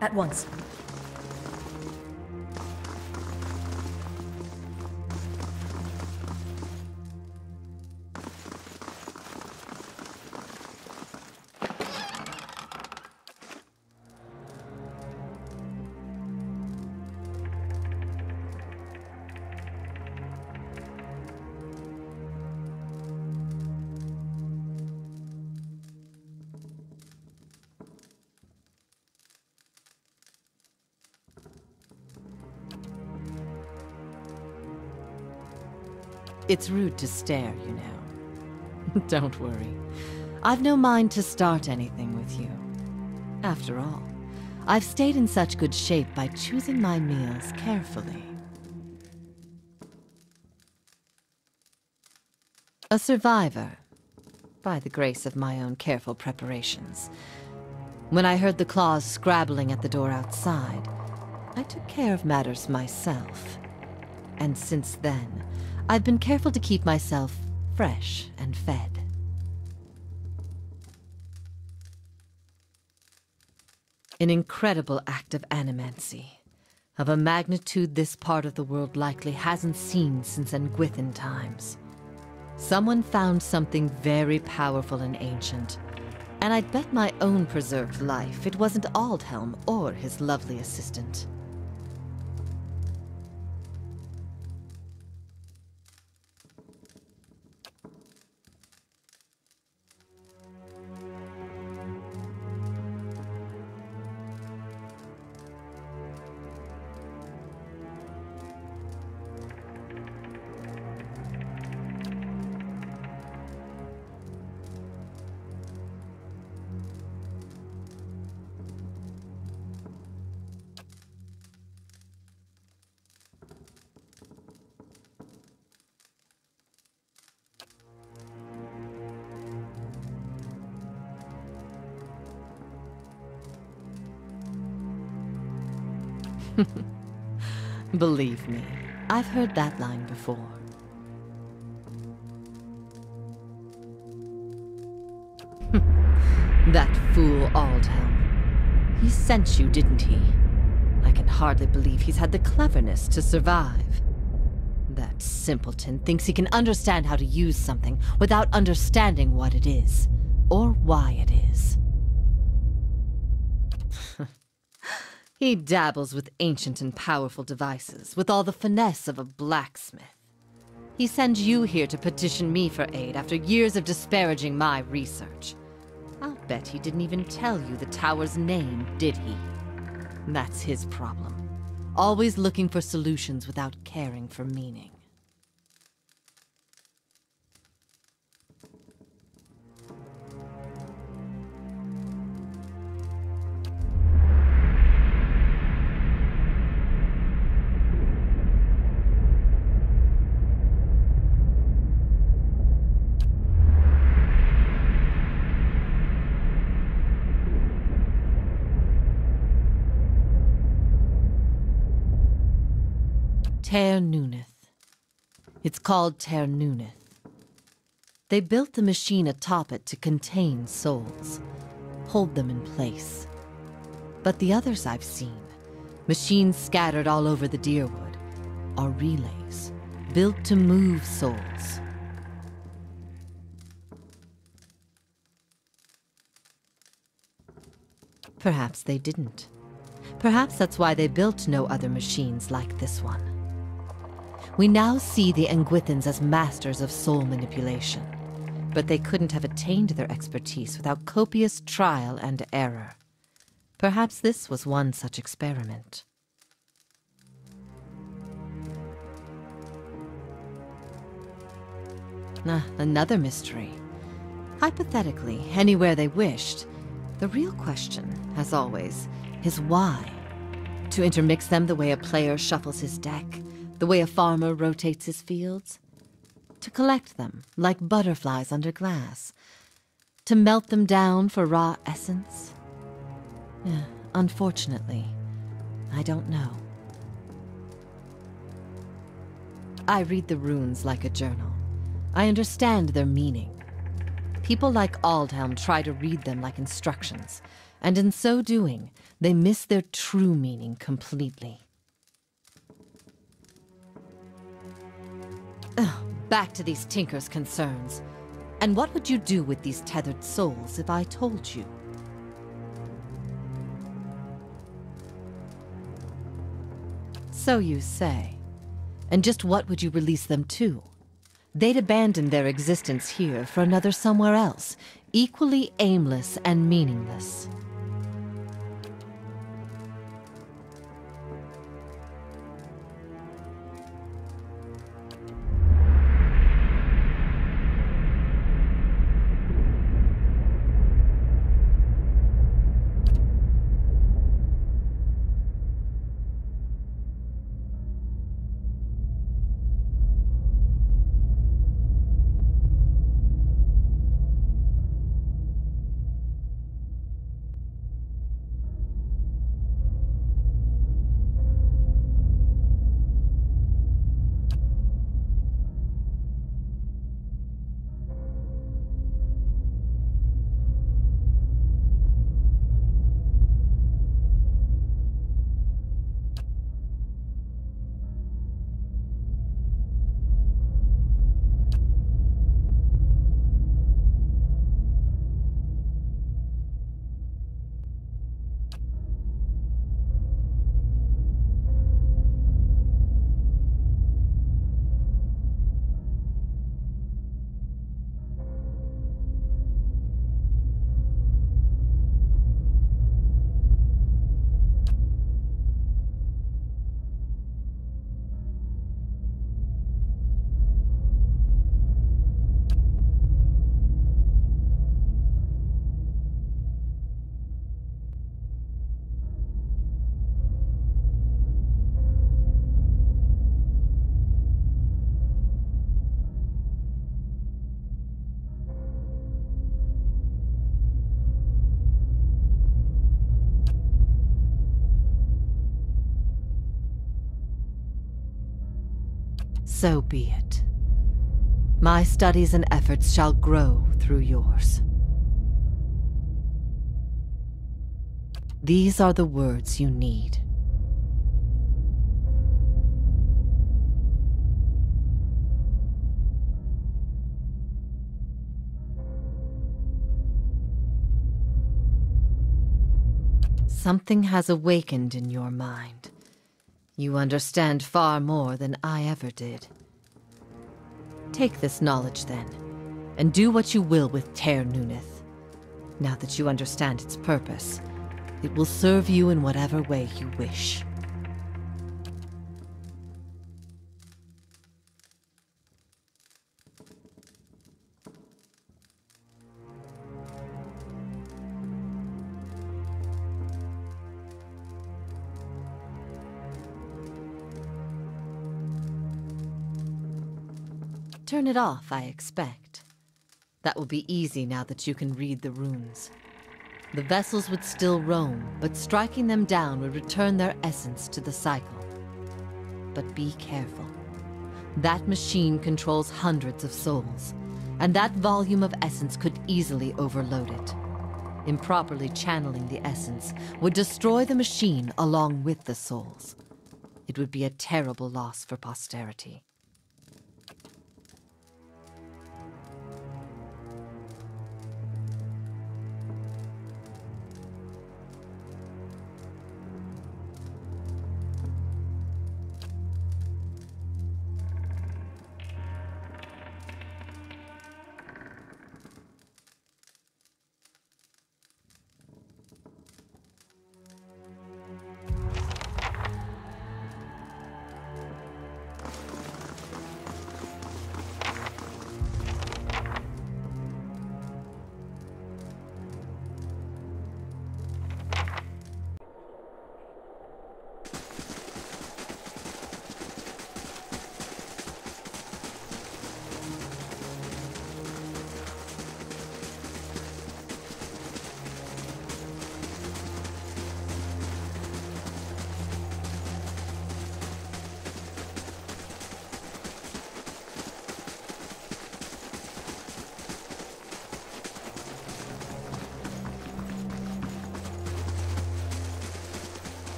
At once. It's rude to stare, you know. Don't worry. I've no mind to start anything with you. After all, I've stayed in such good shape by choosing my meals carefully. A survivor, by the grace of my own careful preparations. When I heard the claws scrabbling at the door outside, I took care of matters myself. And since then, I've been careful to keep myself fresh and fed. An incredible act of animancy, of a magnitude this part of the world likely hasn't seen since Icanthan times. Someone found something very powerful and ancient, and I'd bet my own preserved life it wasn't Aldhelm or his lovely assistant. Believe me, I've heard that line before. That fool Aldhelm. He sent you, didn't he? I can hardly believe he's had the cleverness to survive. That simpleton thinks he can understand how to use something without understanding what it is, or why it is. He dabbles with ancient and powerful devices, with all the finesse of a blacksmith. He sends you here to petition me for aid after years of disparaging my research. I'll bet he didn't even tell you the tower's name, did he? That's his problem. Always looking for solutions without caring for meaning. Ternuneth. It's called Ternuneth. They built the machine atop it to contain souls, hold them in place. But the others I've seen, machines scattered all over the Deerwood, are relays, built to move souls. Perhaps they didn't. Perhaps that's why they built no other machines like this one. We now see the Icanthians as masters of soul manipulation, but they couldn't have attained their expertise without copious trial and error. Perhaps this was one such experiment. Another mystery. Hypothetically, anywhere they wished, the real question, as always, is why? To intermix them the way a player shuffles his deck, the way a farmer rotates his fields? To collect them, like butterflies under glass? To melt them down for raw essence? Unfortunately, I don't know. I read the runes like a journal. I understand their meaning. People like Aldhelm try to read them like instructions, and in so doing, they miss their true meaning completely. Back to these Tinker's concerns. And what would you do with these tethered souls if I told you? So you say. And just what would you release them to? They'd abandon their existence here for another somewhere else, equally aimless and meaningless. So be it. My studies and efforts shall grow through yours. These are the words you need. Something has awakened in your mind. You understand far more than I ever did. Take this knowledge, then, and do what you will with Ter Nuneth. Now that you understand its purpose, it will serve you in whatever way you wish. Turn it off, I expect. That will be easy now that you can read the runes. The vessels would still roam, but striking them down would return their essence to the cycle. But be careful. That machine controls hundreds of souls, and that volume of essence could easily overload it. Improperly channeling the essence would destroy the machine along with the souls. It would be a terrible loss for posterity.